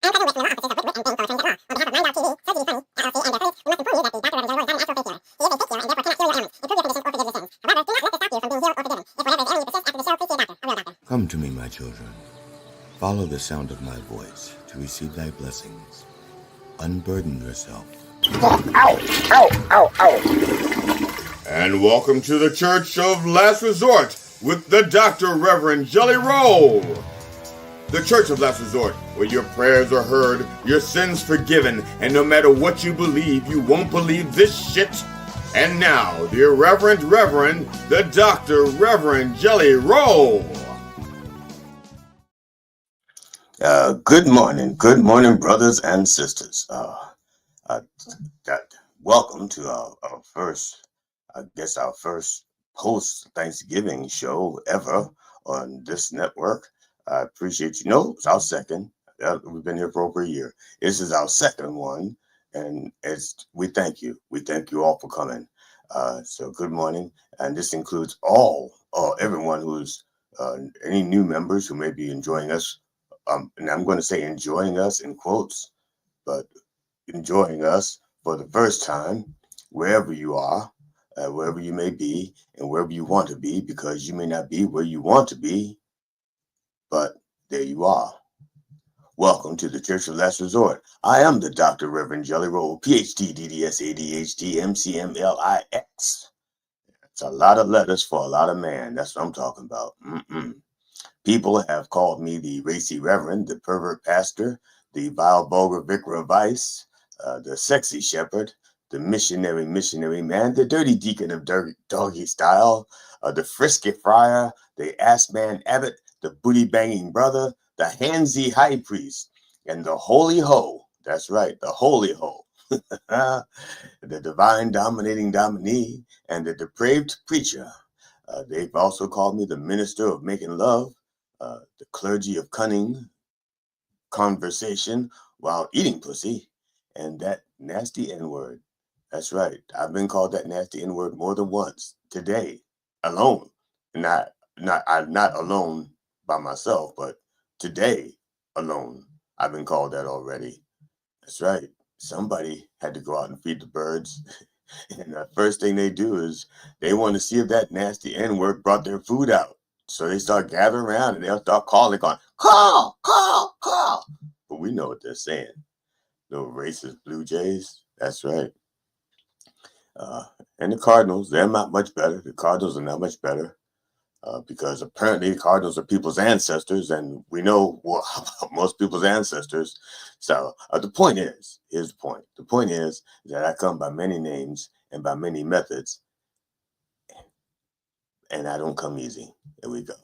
Come to me, my children. Follow the sound of my voice to receive thy blessings. Unburden yourself. Ow! Ow! Ow! Ow! And welcome to the Church of Last Resort with the Dr. Rev Jelly Rolle. The Church of Last Resort, where your prayers are heard, your sins forgiven, and no matter what you believe, you won't believe this shit. And now, the Reverend, the Dr. Rev Jelly Rolle. Good morning, brothers and sisters. Welcome to our first post-Thanksgiving show ever on this network. I appreciate you. No, it's our second. We've been here for over a year. This is our second one, and we thank you. We thank you all for coming. So good morning, and this includes everyone who's any new members who may be enjoying us. And I'm going to say enjoying us in quotes, but enjoying us for the first time, wherever you are, wherever you may be, and wherever you want to be, because you may not be where you want to be, but there you are. Welcome to the Church of Last Resort. I am the Dr. Rev Jelly Rolle, PhD, DDS, ADHD, MCMLIX. It's a lot of letters for a lot of man. That's what I'm talking about. People have called me the racy reverend, the pervert pastor, the vile vulgar vicar of vice, the sexy shepherd, the missionary man, the dirty deacon of doggy style, the frisky friar, the ass man abbot, the booty banging brother, the handsy high priest, and the holy hoe. That's right, the holy hoe. The divine dominating dominee and the depraved preacher. They've also called me the minister of making love, the clergy of cunning conversation while eating pussy, and that nasty N-word. That's right. I've been called that nasty N-word more than once today, alone. I'm not alone by myself, but today alone, I've been called that already. That's right. Somebody had to go out and feed the birds. And the first thing they do is they want to see if that nasty N-word brought their food out. So they start gathering around and they'll start calling, call. But we know what they're saying. Little racist Blue Jays. That's right. And the Cardinals, they're not much better. The Cardinals are not much better because apparently the Cardinals are people's ancestors, and we know most people's ancestors. So here's the point. The point is that I come by many names and by many methods, and I don't come easy. There we go.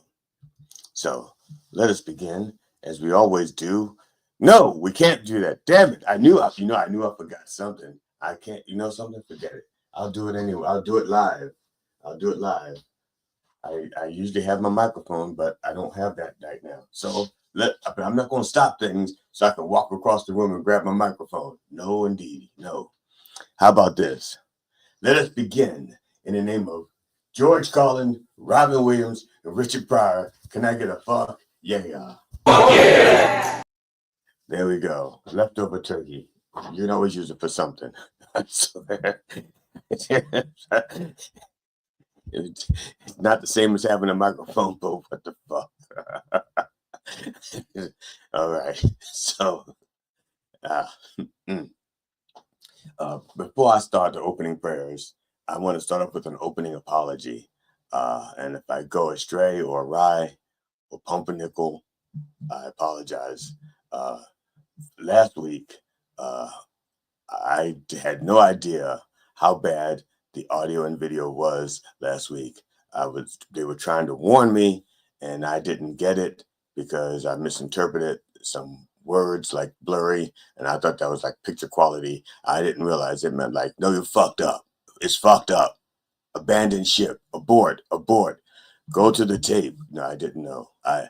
So let us begin as we always do. No, we can't do that. Damn it. I knew I forgot something. I can't, something? Forget it. I'll do it anyway. I'll do it live. I usually have my microphone, but I don't have that right now. So I'm not going to stop things so I can walk across the room and grab my microphone. No, indeed. No. How about this? Let us begin in the name of George Carlin, Robin Williams, and Richard Pryor. Can I get a fuck? Yeah. Fuck yeah. There we go. Leftover turkey. You can always use it for something. So, it's not the same as having a microphone, but what the fuck? All right. So, before I start the opening prayers, I want to start off with an opening apology. And if I go astray or awry or pumpernickel, I apologize. Last week, I had no idea how bad the audio and video was last week. They were trying to warn me, and I didn't get it because I misinterpreted some words like blurry, and I thought that was like picture quality. I didn't realize it meant like, no, you're fucked up. It's fucked up. Abandon ship. Abort. Go to the tape. No, I didn't know. I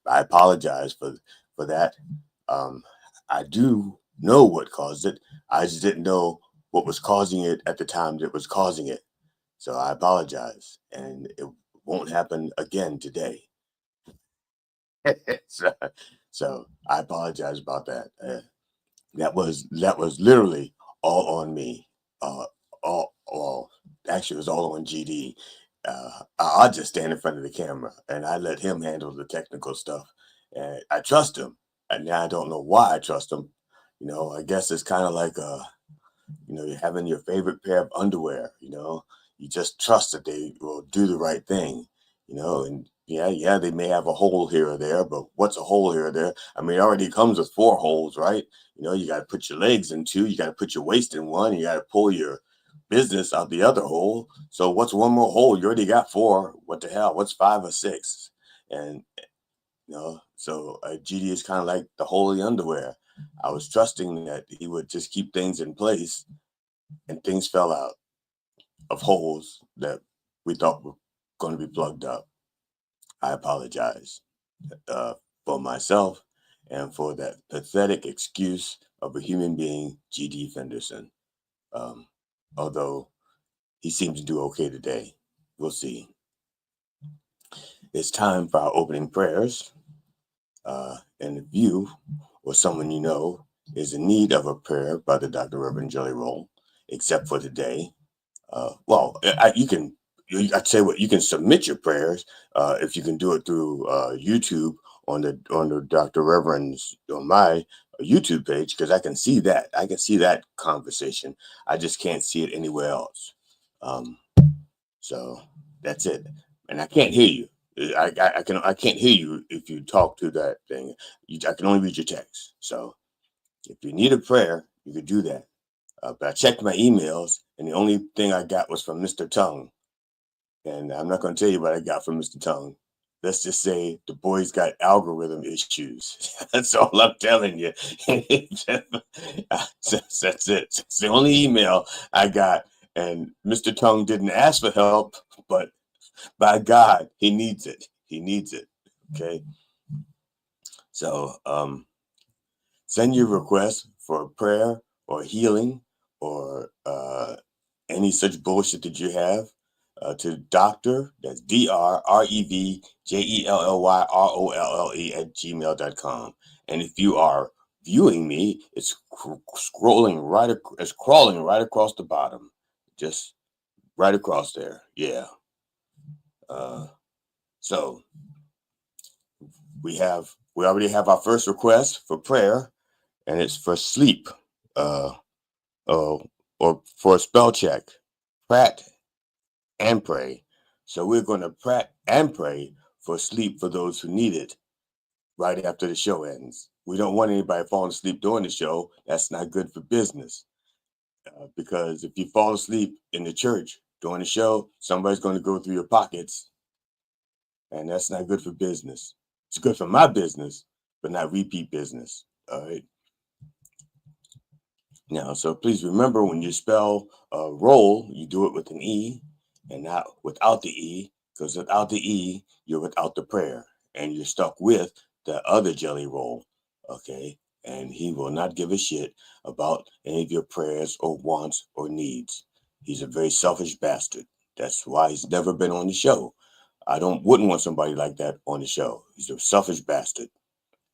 apologize for that. I do know what caused it. I just didn't know what was causing it at the time that it was causing it. So I apologize, and it won't happen again today. So I apologize about that. That was literally all on me. All actually, it was all on GD. I just stand in front of the camera and I let him handle the technical stuff. And I trust him. And now I don't know why I trust him. I guess it's kind of like you're having your favorite pair of underwear. You just trust that they will do the right thing. And yeah, they may have a hole here or there, but what's a hole here or there? I mean, it already comes with 4 holes, right? You got to put your legs in 2, you got to put your waist in 1, you got to pull your business out the other hole. So what's one more hole? You already got 4. What the hell? What's 5 or 6? And so GD is kind of like the holy underwear. I was trusting that he would just keep things in place, and things fell out of holes that we thought were going to be plugged up. I apologize for myself and for that pathetic excuse of a human being, GD Fenderson. Although he seems to do okay today. We'll see. It's time for our opening prayers. And if you or someone you know is in need of a prayer by the Dr. Rev Jelly Rolle, except for today, I'd say you can submit your prayers if you can do it through YouTube on the Dr. Reverend's on my YouTube page, because I can see that conversation. I just can't see it anywhere else. So that's it. And I can't hear you. I can't hear you if you talk to that thing. I can only read your text. So if you need a prayer, you could do that. But I checked my emails, and the only thing I got was from Mr. Tongue. And I'm not going to tell you what I got from Mr. Tongue. Let's just say the boy's got algorithm issues. That's all I'm telling you. That's it. It's the only email I got. And Mr. Tongue didn't ask for help, but by God, he needs it. He needs it. Okay. So send your request for prayer or healing or any such bullshit that you have to Dr. That's DrRevJellyRolle at gmail.com. And if you are viewing me, it's crawling right across the bottom. Just right across there. Yeah. So we already have our first request for prayer, and it's for sleep, or for a spell check. Prat and pray. So we're going to prat and pray for sleep for those who need it right after the show ends. We don't want anybody falling asleep during the show. That's not good for business. Because if you fall asleep in the church during the show, somebody's going to go through your pockets, and that's not good for business. It's good for my business, but not repeat business. All right. Now, so please remember, when you spell roll, you do it with an E and not without the E, because without the E, you're without the prayer, and you're stuck with the other Jelly Roll. Okay. And he will not give a shit about any of your prayers or wants or needs. He's a very selfish bastard. That's why he's never been on the show. I wouldn't want somebody like that on the show. He's a selfish bastard.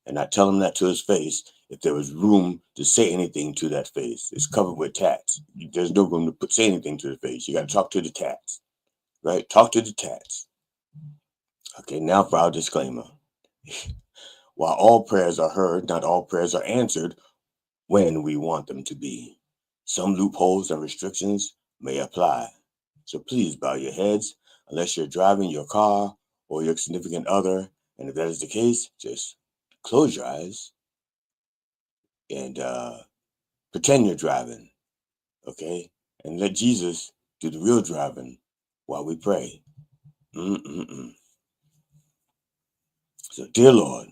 And I tell him that to his face if there was room to say anything to that face. It's covered with tats. There's no room to say anything to the face. You got to talk to the tats, right? Talk to the tats. Okay, now for our disclaimer. While all prayers are heard, not all prayers are answered when we want them to be. Some loopholes and restrictions may apply. So please bow your heads unless you're driving your car or your significant other. And if that is the case, just close your eyes and pretend you're driving, okay? And let Jesus do the real driving while we pray. So, dear Lord,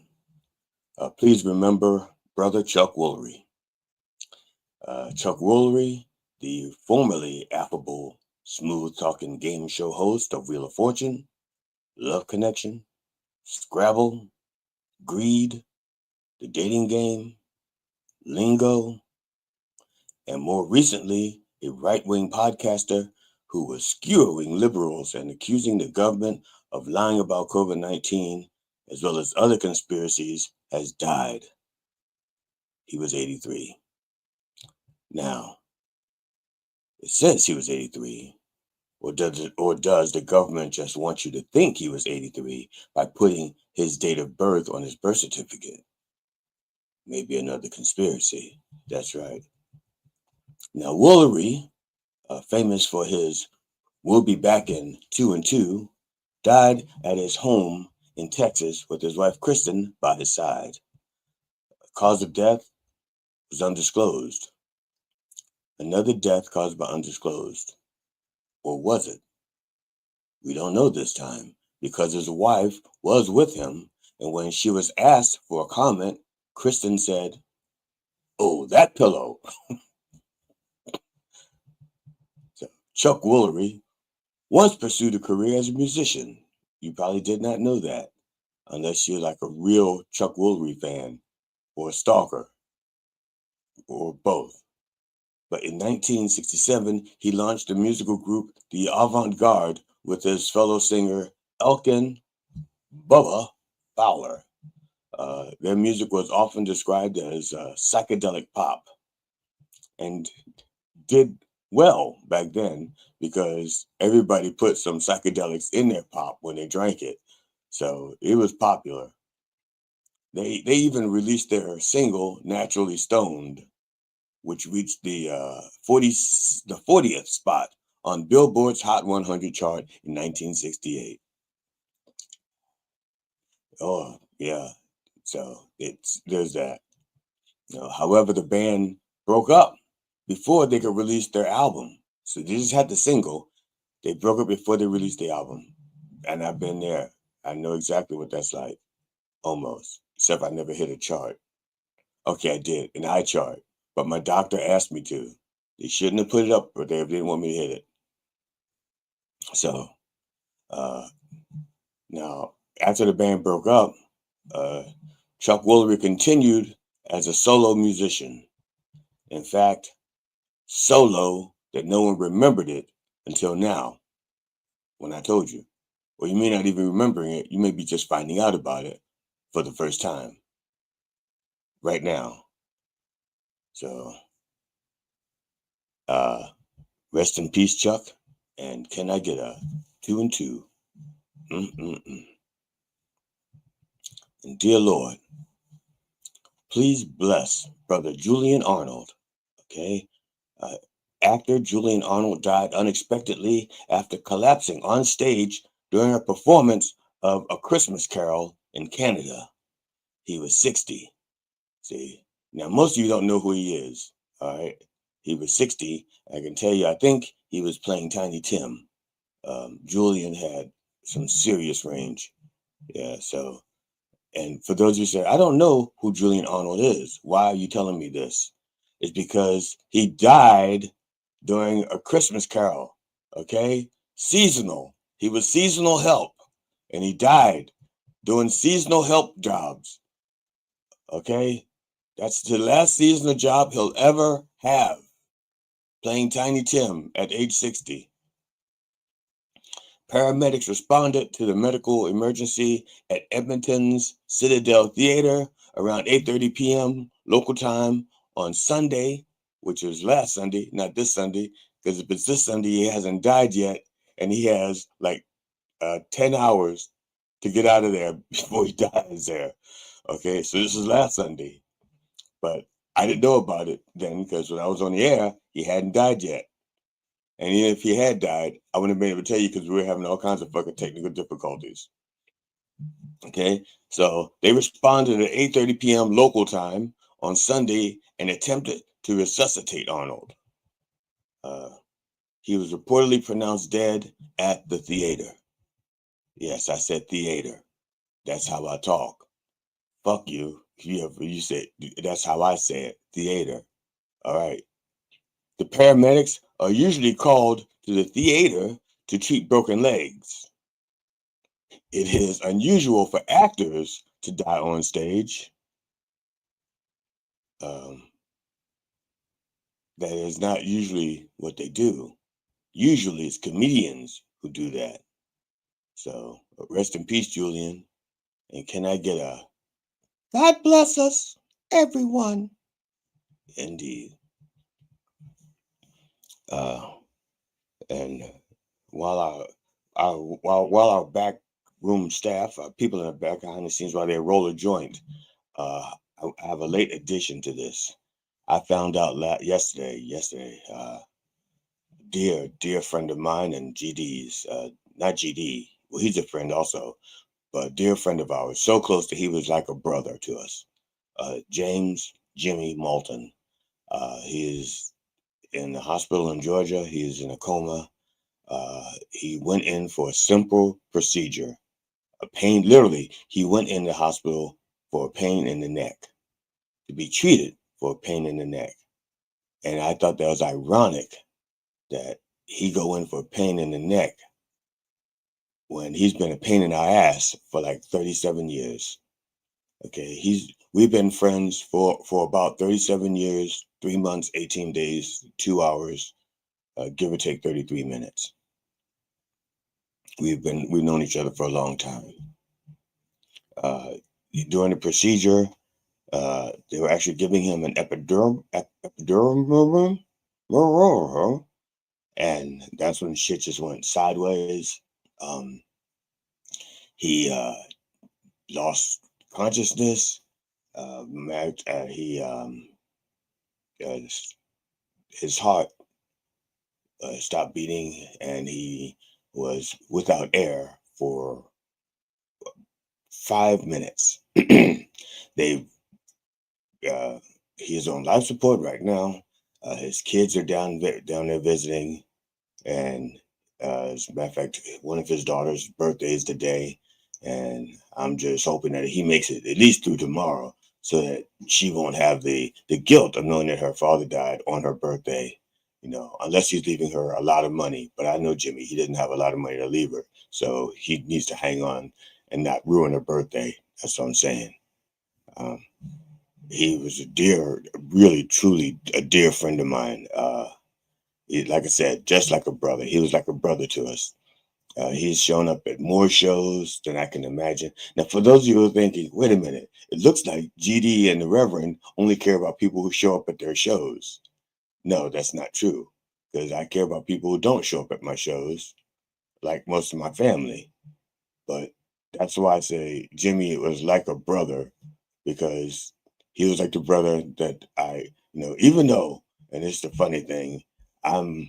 please remember Brother Chuck Woolery. Chuck Woolery, the formerly affable, smooth-talking game show host of Wheel of Fortune, Love Connection, Scrabble, Greed, The Dating Game, Lingo, and more recently, a right-wing podcaster who was skewering liberals and accusing the government of lying about COVID-19, as well as other conspiracies, has died. He was 83. Now, it says he was 83. Or does the government just want you to think he was 83 by putting his date of birth on his birth certificate? Maybe another conspiracy. That's right. Now, Woolery, famous for his "We'll be back in 2 and 2," died at his home in Texas with his wife Kristen by his side. Cause of death was undisclosed. Another death caused by undisclosed. Or was it? We don't know this time because his wife was with him, and when she was asked for a comment, Kristen said, "Oh, that pillow." So, Chuck Woolery once pursued a career as a musician. You probably did not know that unless you're like a real Chuck Woolery fan or a stalker or both. But in 1967, he launched the musical group The Avant-Garde with his fellow singer Elkin Bubba Fowler. Their music was often described as psychedelic pop and did well back then because everybody put some psychedelics in their pop when they drank it. So it was popular. They even released their single "Naturally Stoned," which reached the 40th spot on Billboard's Hot 100 chart in 1968. Oh yeah, so there's that. However, the band broke up before they could release their album. So they just had the single. They broke up before they released the album, and I've been there. I know exactly what that's like, almost. Except I never hit a chart. Okay, I did an iChart, but my doctor asked me to. They shouldn't have put it up, but they didn't want me to hit it. So now, after the band broke up, Chuck Woolery continued as a solo musician. In fact, solo that no one remembered it until now, when I told you. Or you may not even remembering it. You may be just finding out about it for the first time right now. So, rest in peace, Chuck. And can I get a 2 and 2? And dear Lord, please bless Brother Julian Arnold. Okay. Actor Julian Arnold died unexpectedly after collapsing on stage during a performance of A Christmas Carol in Canada. He was 60. See, now most of you don't know who he is. All right. He was 60. I can tell you, I think he was playing Tiny Tim. Julian had some serious range. Yeah. So, and for those of you who say, I don't know who Julian Arnold is, why are you telling me this? It's because he died during A Christmas Carol. Okay. Seasonal. He was seasonal help and he died doing seasonal help jobs. Okay. That's the last seasonal job he'll ever have, playing Tiny Tim at age 60. Paramedics responded to the medical emergency at Edmonton's Citadel Theater around 8:30 p.m. local time on Sunday, which was last Sunday, not this Sunday, because if it's this Sunday, he hasn't died yet, and he has like 10 hours to get out of there before he dies there. Okay, so this is last Sunday. But I didn't know about it then because when I was on the air, he hadn't died yet. And even if he had died, I wouldn't have been able to tell you because we were having all kinds of fucking technical difficulties. Okay, so they responded at 8:30 p.m. local time on Sunday and attempted to resuscitate Arnold. He was reportedly pronounced dead at the theater. Yes, I said theater. That's how I talk. Fuck you. You said that's how I say it. Theater. All right. The paramedics are usually called to the theater to treat broken legs. It is unusual for actors to die on stage. That is not usually what they do. Usually it's comedians who do that. So rest in peace, Julian. And can I get a God bless us, everyone. Indeed. And while our back room staff, people in the back behind the scenes, while they roll a joint, I have a late addition to this. I found out yesterday, dear friend of mine and GD's, not GD, well, he's a friend also, but a dear friend of ours, so close that he was like a brother to us. Jimmy Malton. He is in the hospital in Georgia. He is in a coma. He went in for a simple procedure, a pain. Literally, he went in the hospital for a pain in the neck to be treated for a pain in the neck. And I thought that was ironic that he go in for a pain in the neck when he's been a pain in our ass for like 37 years. Okay, we've been friends for about 37 years, 3 months, 18 days, 2 hours, give or take 33 minutes. We've known each other for a long time. During the procedure, they were actually giving him an epidural, and that's when shit just went sideways. He lost consciousness. His heart stopped beating, and he was without air for 5 minutes. He is on life support right now. His kids are down there visiting, and as a matter of fact, one of his daughter's birthday is today, and I'm just hoping that he makes it at least through tomorrow, so that she won't have the guilt of knowing that her father died on her birthday. Unless he's leaving her a lot of money. But I know Jimmy, he didn't have a lot of money to leave her, so he needs to hang on and not ruin her birthday. That's what I'm saying. He was really, truly a dear friend of mine. Like I said, just like a brother. He was like a brother to us. He's shown up at more shows than I can imagine. Now, for those of you who are thinking, wait a minute, it looks like GD and the Reverend only care about people who show up at their shows. No, that's not true, because I care about people who don't show up at my shows, like most of my family. But that's why I say Jimmy was like a brother, because he was like the brother that even though, and it's the funny thing, let's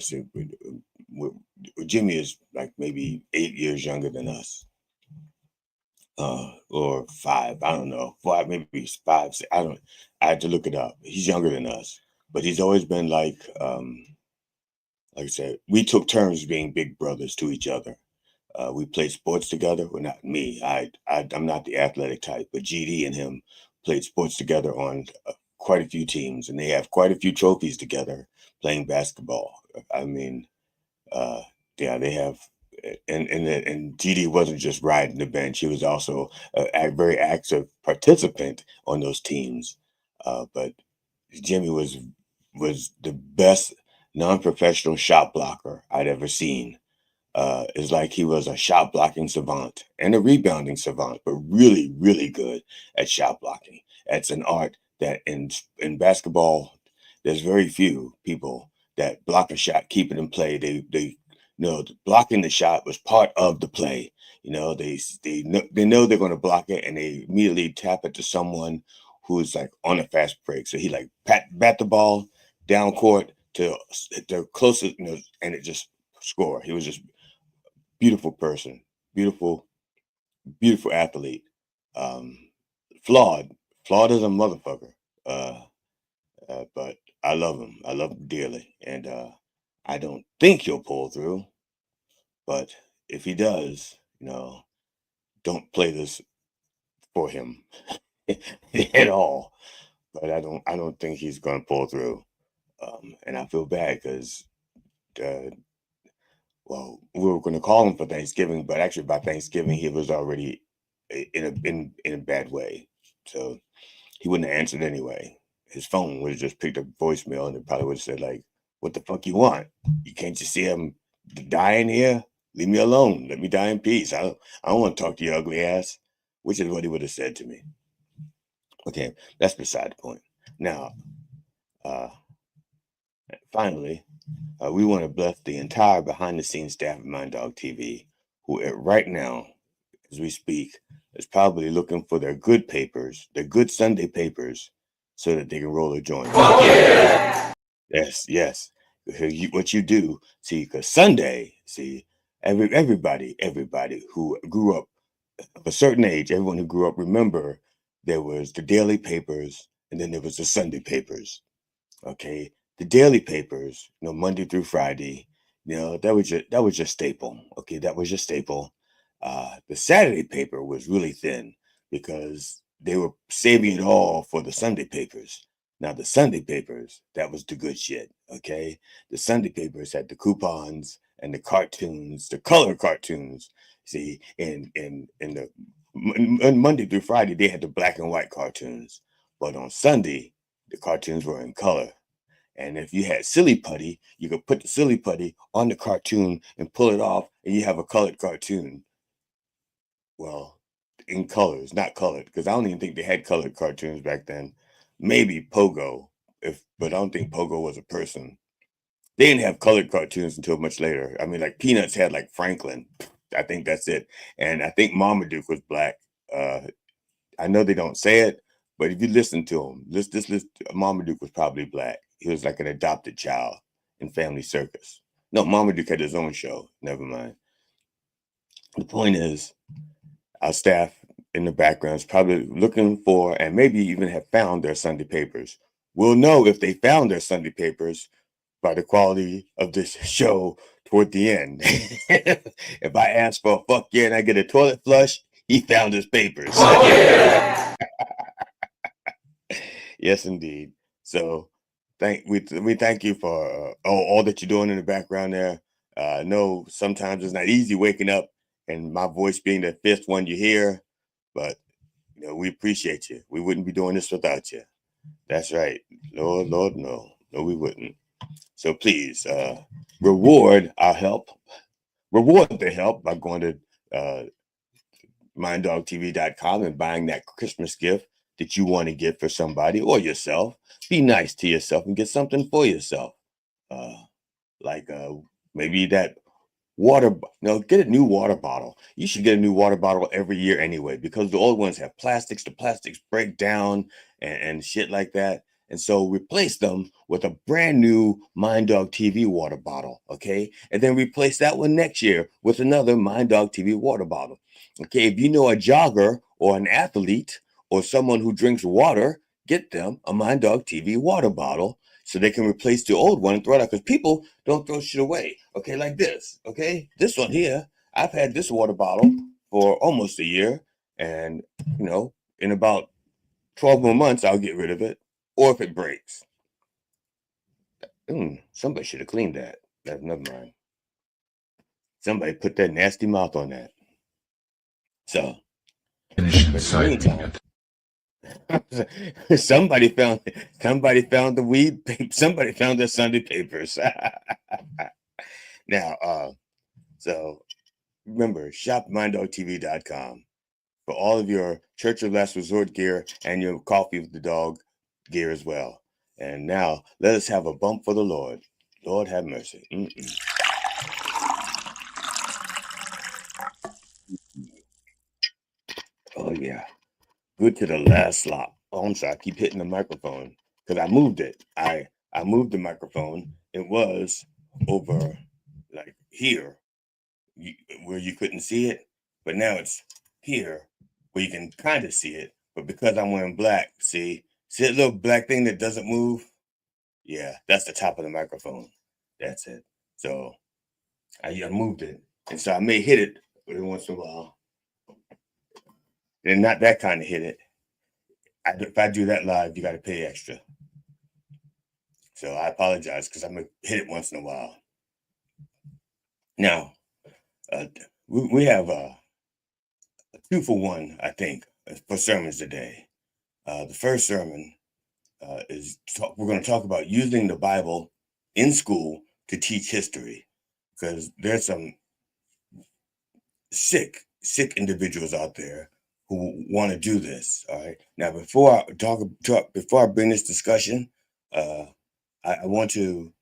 see, Jimmy is like maybe 8 years younger than us, or 5. I don't know, 5, maybe 5. I had to look it up. He's younger than us, but he's always been like I said, we took turns being big brothers to each other. We played sports together. Well, not me. I'm not the athletic type, but GD and him played sports together on quite a few teams, and they have quite a few trophies together playing basketball. I mean, yeah, they have. And GD wasn't just riding the bench; he was also a very active participant on those teams. But Jimmy was the best non-professional shot blocker I'd ever seen. It's like he was a shot blocking savant and a rebounding savant, but really, really good at shot blocking. That's an art that in basketball, there's very few people that block a shot, keep it in play. They blocking the shot was part of the play. They know they're going to block it, and they immediately tap it to someone who's like on a fast break. So he like bat the ball down court to the closest, and it just score. He was just beautiful person, beautiful athlete, um, flawed as a motherfucker. But I love him. I love him dearly, and I don't think he'll pull through. But if he does, don't play this for him at all. But I don't think he's going to pull through. And I feel bad because, well, we were going to call him for Thanksgiving, but actually by Thanksgiving he was already in a bad way, so he wouldn't have answered anyway. His phone would have just picked up voicemail, and it probably would have said like, "What the fuck you want? You can't just see him dying here? Leave me alone. Let me die in peace. I don't want to talk to your ugly ass." which is what he would have said to me. Okay, that's beside the point. Now, finally, we want to bless the entire behind-the-scenes staff of Mind Dog TV, who right now, as we speak, is probably looking for their good papers, their good Sunday papers, so that they can roll a joint. Oh, yeah! Yes. What you do, see, because Sunday, see, everybody who grew up of a certain age, everyone who grew up, remember there was the daily papers and then there was the Sunday papers. Okay, the daily papers, Monday through Friday, that was your staple. Okay, that was your staple. The Saturday paper was really thin because they were saving it all for the Sunday papers. Now the Sunday papers, that was the good shit. Okay, the Sunday papers had the coupons and the cartoons, the color cartoons. See, and the Monday through Friday they had the black and white cartoons, but on Sunday the cartoons were in color. And if you had silly putty, you could put the silly putty on the cartoon and pull it off, and you have a colored cartoon. Well, in colors, not colored, because I don't even think they had colored cartoons back then. Maybe Pogo, but I don't think Pogo was a person. They didn't have colored cartoons until much later. I mean, like Peanuts had like Franklin. I think that's it. And I think Marmaduke was black. I know they don't say it, but if you listen to him, listen, Marmaduke was probably black. He was like an adopted child in Family Circus. No, Marmaduke had his own show. Never mind. The point is, our staff in the background is probably looking for and maybe even have found their Sunday papers. We'll know if they found their Sunday papers by the quality of this show toward the end. If I ask for a fuck yeah and I get a toilet flush, he found his papers. Oh, yeah. Yes, indeed. So we thank you for all that you're doing in the background there. I know sometimes it's not easy waking up and my voice being the fifth one you hear, but we appreciate you. We wouldn't be doing this without you. That's right. Lord, no, we wouldn't. So please reward our help. Reward the help by going to minddogtv.com and buying that Christmas gift that you want to get for somebody or yourself. Be nice to yourself and get something for yourself. Like maybe that water, get a new water bottle. You should get a new water bottle every year anyway, because the old ones have plastics. The plastics break down and shit like that. And so replace them with a brand new Mind Dog TV water bottle, okay? And then replace that one next year with another Mind Dog TV water bottle. Okay, if you know a jogger or an athlete or someone who drinks water, get them a Mind Dog TV water bottle so they can replace the old one and throw it out, because people don't throw shit away. Okay, like this. Okay, this one here, I've had this water bottle for almost a year, and in about 12 more months, I'll get rid of it, or if it breaks. Somebody should have cleaned that. Never mind. Somebody put that nasty mouth on that. So, somebody found the weed. Somebody found their Sunday papers. Now, so remember, shop minddogtv.com for all of your Church of Last Resort gear and your Coffee with the Dog gear as well. And now let us have a bump for the Lord. Lord have mercy. Oh yeah, good to the last slop. Oh, I'm sorry, I keep hitting the microphone because I moved it. I moved the microphone. It was over like here where you couldn't see it, but now it's here where you can kind of see it. But because I'm wearing black, see that little black thing that doesn't move? Yeah, that's the top of the microphone. That's it. So I moved it, and so I may hit it every once in a while. And not that kind of hit it. If I do that live, you got to pay extra. So I apologize because I'm going to hit it once in a while. Now, we have a 2-for-1, I think, for sermons today. The first sermon is we're going to talk about using the Bible in school to teach history, because there's some sick individuals out there who want to do this. All right. Now, before I bring this discussion, I want to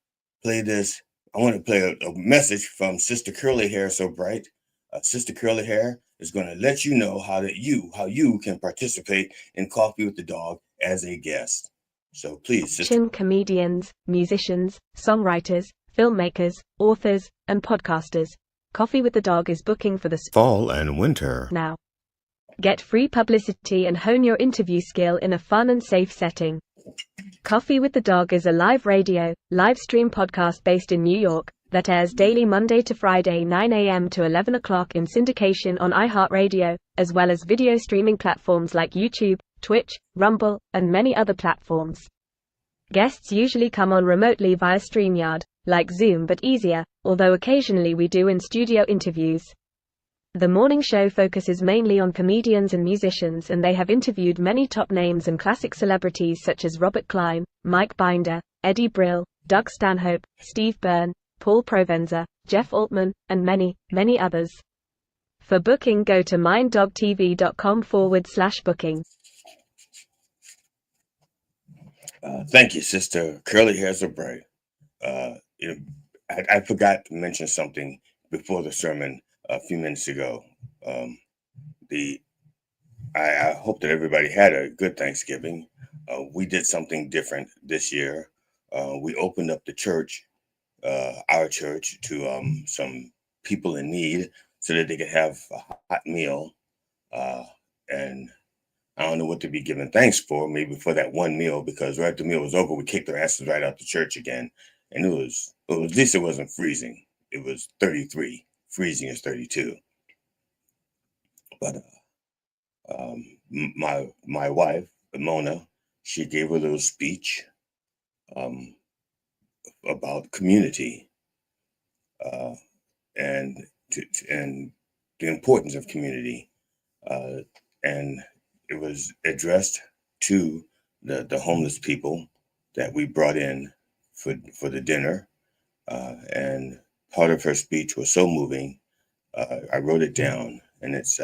play this. I want to play a message from Sister Curly Hair So Bright. Sister Curly Hair is going to let you know how you can participate in Coffee with the Dog as a guest. So please, Sister. Comedians, musicians, songwriters, filmmakers, authors, and podcasters. Coffee with the Dog is booking for the fall and winter. Now, get free publicity and hone your interview skill in a fun and safe setting. Coffee with the Dog is a live radio, live stream podcast based in New York that airs daily Monday to Friday 9 a.m. to 11 o'clock in syndication on iHeartRadio, as well as video streaming platforms like YouTube, Twitch, Rumble, and many other platforms. Guests usually come on remotely via StreamYard, like Zoom but easier, although occasionally we do in-studio interviews. The morning show focuses mainly on comedians and musicians, and they have interviewed many top names and classic celebrities such as Robert Klein, Mike Binder, Eddie Brill, Doug Stanhope, Steve Byrne, Paul Provenza, Jeff Altman, and many, many others. For booking, go to minddogtv.com/booking. Thank you, Sister Curly Hair So Bright. I forgot to mention something before the sermon a few minutes ago. I hope that everybody had a good Thanksgiving. We did something different this year. We opened up the church, our church, to some people in need so that they could have a hot meal. And I don't know what to be giving thanks for, maybe for that one meal, because right after the meal was over, we kicked their asses right out the church again. And at least it wasn't freezing. It was 33. Freezing is 32. But my wife, Mona, she gave a little speech about community and the importance of community, and it was addressed to the homeless people that we brought in for the dinner, and part of her speech was so moving. I wrote it down, and it's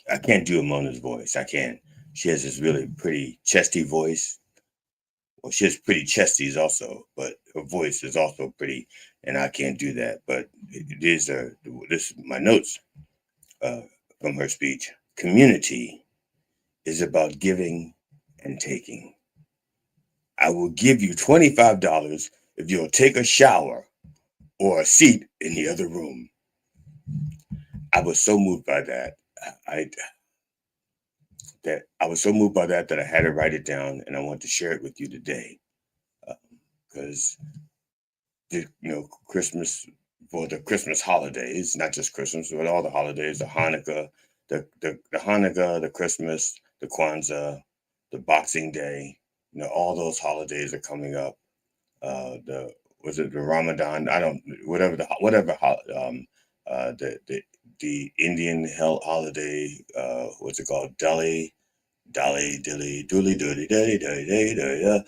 I can't do Mona's voice. I can't. She has this really pretty chesty voice. Well, she has pretty chesties also, but her voice is also pretty, and I can't do that. But this is my notes from her speech. Community is about giving and taking. I will give you $25 if you'll take a shower or a seat in the other room. I was so moved by that. I was so moved by that I had to write it down, and I want to share it with you today, because Christmas, for the Christmas holidays, not just Christmas, but all the holidays, the Hanukkah, the Christmas, the Kwanzaa, the Boxing Day, all those holidays are coming up. The Ramadan? The Indian holiday, what's it called? Delhi, dilly, dooley, dooley, day, day, day, day.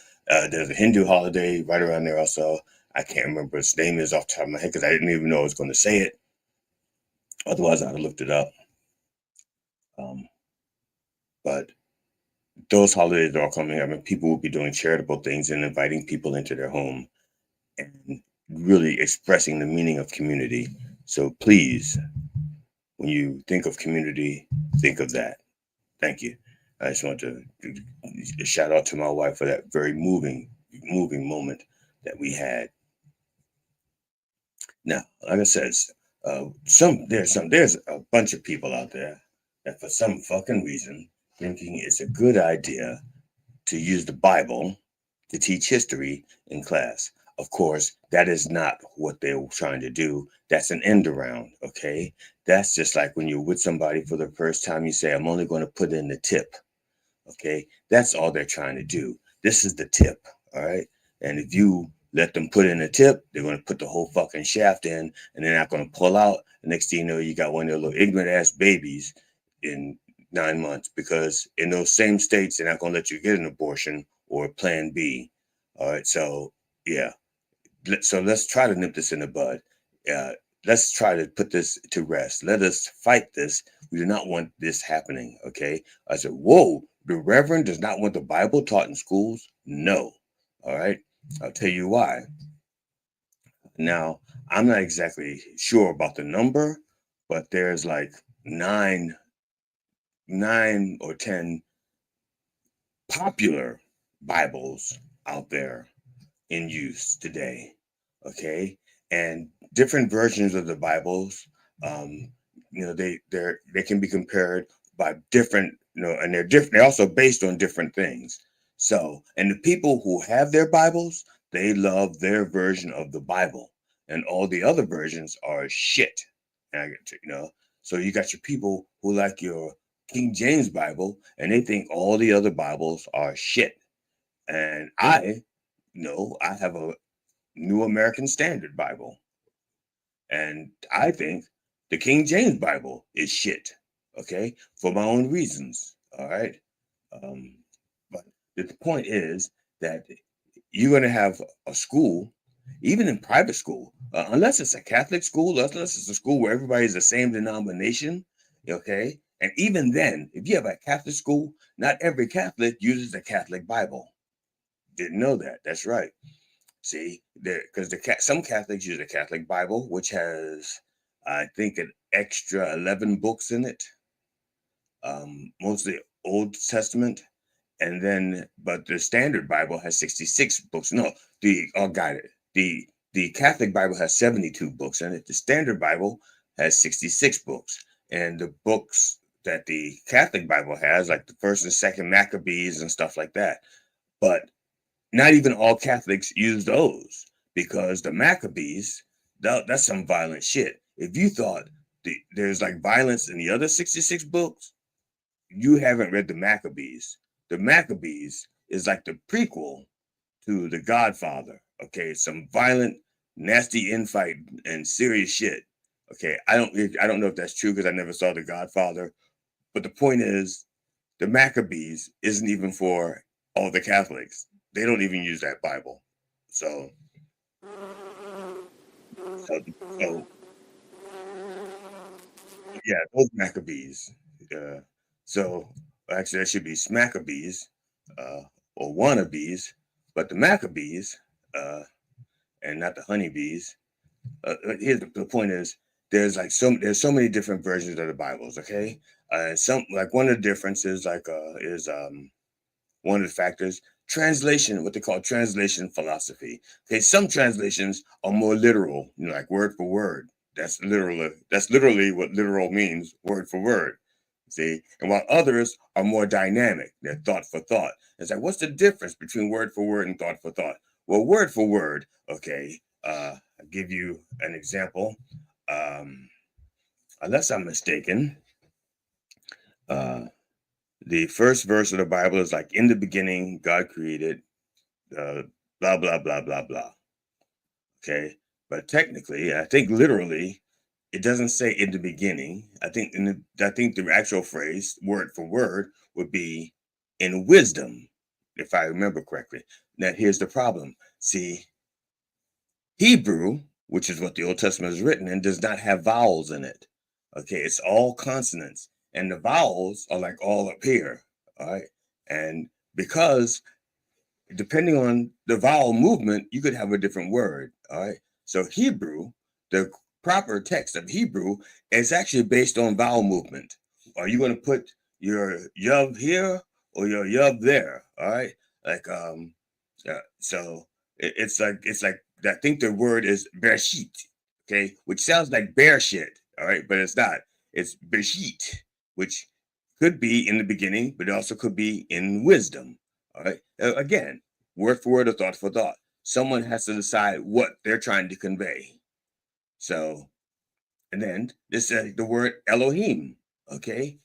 There's a Hindu holiday right around there also. I can't remember its name is off the top of my head because I didn't even know I was going to say it. Otherwise, I'd have looked it up. But those holidays are all coming up, and people will be doing charitable things and inviting people into their home and really expressing the meaning of community. So please, when you think of community, think of that. Thank you. I just want to shout out to my wife for that very moving moment that we had. Now, like I said, there's a bunch of people out there that for some fucking reason thinking it's a good idea to use the Bible to teach history in class. Of course, that is not what they're trying to do. That's an end around, okay? That's just like when you're with somebody for the first time, you say, I'm only going to put in the tip, okay? That's all they're trying to do. This is the tip, all right? And if you let them put in a tip, they're going to put the whole fucking shaft in, and they're not going to pull out. The next thing you know, you got one of their little ignorant-ass babies in 9 months, because in those same states, they're not going to let you get an abortion or a plan B, all right? So, yeah. So let's try to nip this in the bud. let's try to put this to rest. Let us fight this. We do not want this happening. Okay. I said, whoa, the Reverend does not want the Bible taught in schools? No. All right. I'll tell you why. Now, I'm not exactly sure about the number, but there's like nine or 10 popular Bibles out there in use today. Okay. And different versions of the Bibles, they can be compared by different, and they're different. They're also based on different things. So, and the people who have their Bibles, they love their version of the Bible, and all the other versions are shit. And I get to, so you got your people who like your King James Bible, and they think all the other Bibles are shit. And I have a New American Standard Bible, and I think the King James Bible is shit. Okay, for my own reasons. All right, but the point is that you're going to have a school, even in private school, unless it's a Catholic school, unless it's a school where everybody's the same denomination. Okay, and even then, if you have a Catholic school, not every Catholic uses the Catholic Bible. Didn't know that. That's right. See, because some Catholics use a Catholic Bible, which has, I think, an extra 11 books in it, mostly Old Testament, and then, but the Standard Bible has 66 books. No, the Catholic Bible has 72 books in it. The Standard Bible has 66 books, and the books that the Catholic Bible has, like the First and Second Maccabees and stuff like that, but not even all Catholics use those, because the Maccabees, that's some violent shit. If you thought there's like violence in the other 66 books, you haven't read the Maccabees. The Maccabees is like the prequel to The Godfather. Okay, some violent, nasty infight and serious shit. Okay, I don't know if that's true because I never saw The Godfather, but the point is, the Maccabees isn't even for all the Catholics. They don't even use that Bible. So yeah, those Maccabees. So actually, that should be Smackabees or wannabes, but the Maccabees and not the honeybees. Here's the point: is there's so many different versions of the Bibles. Okay, some like one of the differences is one of the factors. Translation, what they call translation philosophy. Okay, some translations are more literal, like word for word. That's literally what literal means, word for word. See, and while others are more dynamic, they're thought for thought. It's like, what's the difference between word for word and thought for thought? Well, word for word, okay. I'll give you an example. Unless I'm mistaken, the first verse of the Bible is like, in the beginning, God created, blah, blah, blah, blah, blah. Okay. But technically, I think literally, it doesn't say in the beginning. I think the actual phrase, word for word, would be in wisdom, if I remember correctly. Now, here's the problem. See, Hebrew, which is what the Old Testament is written in, does not have vowels in it. Okay, it's all consonants. And the vowels are like all up here, all right? And because depending on the vowel movement, you could have a different word, all right? So Hebrew, the proper text of Hebrew is actually based on vowel movement. Are you going to put your yub here or your yub there, all right? Like, so it's like, I think the word is bereshit, okay? Which sounds like bear shit, all right? But it's not. It's bereshit, which could be in the beginning, but it also could be in wisdom. All right. Again, word for word or thought for thought. Someone has to decide what they're trying to convey. So, and then this is the word Elohim. Okay.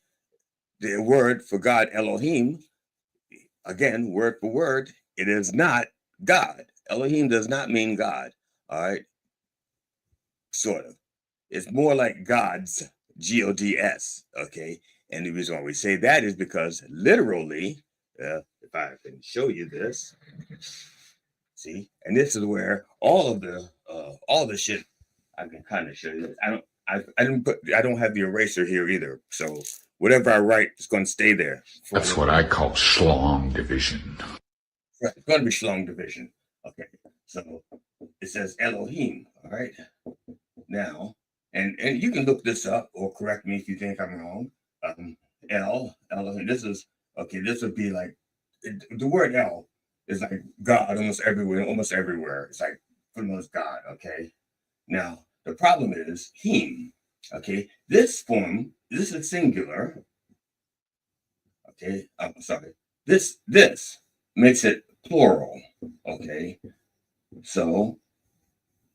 The word for God, Elohim, again, word for word, it is not God. Elohim does not mean God. All right. Sort of. It's more like God's, Gods. Okay. And the reason why we say that is because literally, if I can show you this, see, and this is where all the shit I can kind of show you this. I don't have the eraser here either. So whatever I write is going to stay there. That's what I call schlong division. Right, it's going to be schlong division. Okay, so it says Elohim. All right, now, and you can look this up or correct me if you think I'm wrong. Elohim. This would be like the word El is like God almost everywhere. It's like for the most God. Okay, now the problem is him. Okay, this is singular. Okay, I'm sorry. This makes it plural. Okay, so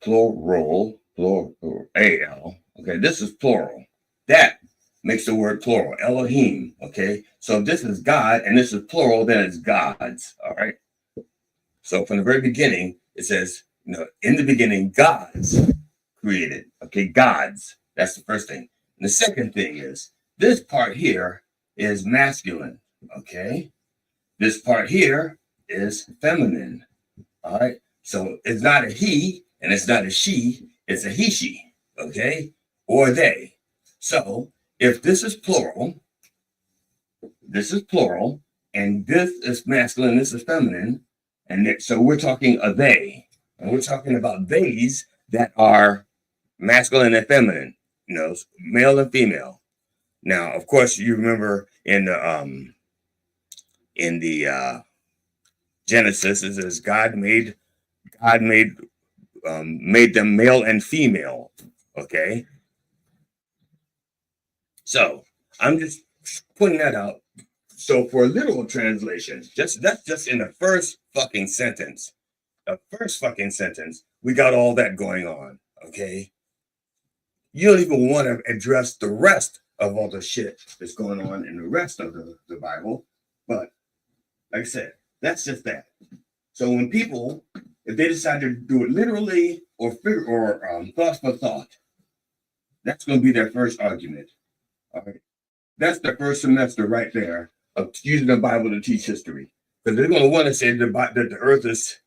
plural, al. Okay, this is plural. That makes the word plural, Elohim. Okay, so if this is God and this is plural, then it's gods. All right. So from the very beginning, it says, in the beginning, gods created. Okay, gods. That's the first thing. And the second thing is this part here is masculine. Okay, this part here is feminine. All right, so it's not a he and it's not a she, it's a he, she. Okay, or they. So if this is plural, and this is masculine, this is feminine, and so we're talking a they, and we're talking about theys that are masculine and feminine, male and female. Now, of course, you remember in the Genesis, it says God made them male and female. Okay, so I'm just putting that out. So for literal translation, that's just in the first fucking sentence. The first fucking sentence, we got all that going on. Okay, you don't even want to address the rest of all the shit that's going on in the rest of the Bible. But like I said, that's just that. So when people, if they decide to do it literally or thought for thought, that's going to be their first argument. All right, that's the first semester right there of using the Bible to teach history, because they're going to want to say that the Earth is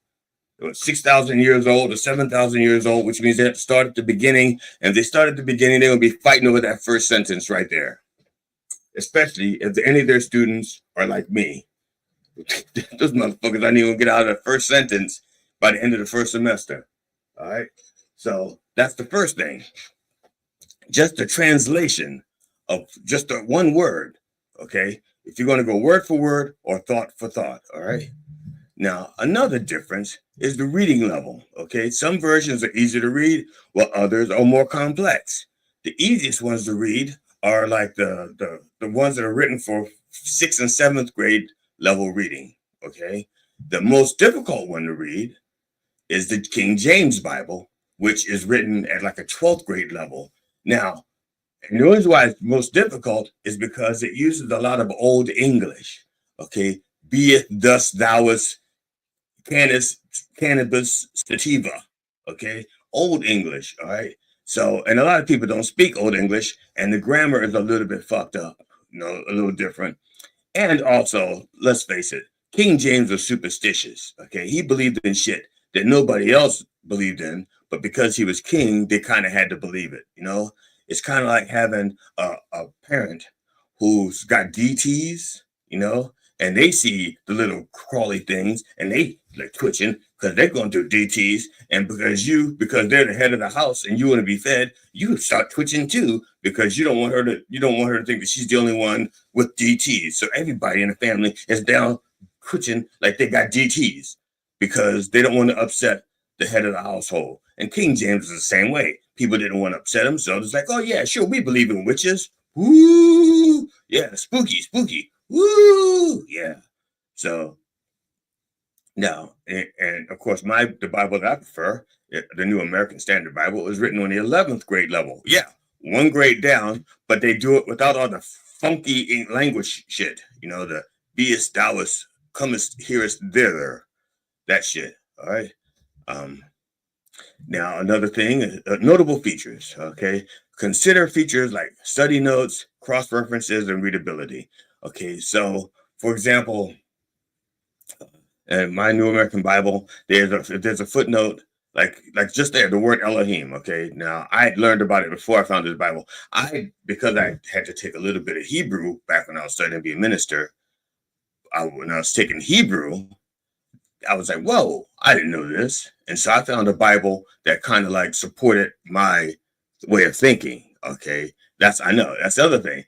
6,000 years old or 7,000 years old, which means they have to start at the beginning. And if they start at the beginning, they're going to be fighting over that first sentence right there. Especially if any of their students are like me. Those motherfuckers aren't even going to get out of the first sentence by the end of the first semester. All right. So that's the first thing. Just the translation of just the one word. Okay. If you're going to go word for word or thought for thought. All right. Now, another difference is the reading level. Okay. Some versions are easier to read, while others are more complex. The easiest ones to read are like the ones that are written for 6th and 7th grade level reading. Okay. The most difficult one to read is the King James Bible, which is written at like a 12th grade level. Now, and the reason why it's most difficult is because it uses a lot of Old English. Okay. Beeth, thus, thouest, cannabis, sativa. Okay. Old English. All right. So, and a lot of people don't speak Old English, and the grammar is a little bit fucked up, a little different. And also, let's face it, King James was superstitious. Okay. He believed in shit that nobody else believed in, but because he was king, they kind of had to believe it. It's kind of like having a parent who's got DTs, and they see the little crawly things and they like twitching because they're going through DTs. And because they're the head of the house and you want to be fed, you start twitching too, because you don't want her to think that she's the only one with DTs. So everybody in the family is down twitching like they got DTs because they don't want to upset the head of the household. And King James is the same way. People didn't want to upset him. So it's like, oh yeah, sure, we believe in witches. Woo! Yeah, spooky. Woo! Yeah. So now, and of course, the Bible that I prefer, the New American Standard Bible, is written on the 11th grade level. Yeah, one grade down, but they do it without all the funky language shit. The beest, thouest, comest, hearest, thither, that shit. All right. Now, another thing, notable features. Okay, consider features like study notes, cross references, and readability. Okay, so for example, in my New American Bible, there's a footnote. Like just there, the word Elohim. Okay, now I had learned about it before I found this Bible. Because I had to take a little bit of Hebrew back when I was studying to be a minister. When I was taking Hebrew, I was like, whoa, I didn't know this. And so I found a Bible that kind of like supported my way of thinking. Okay. I know that's the other thing.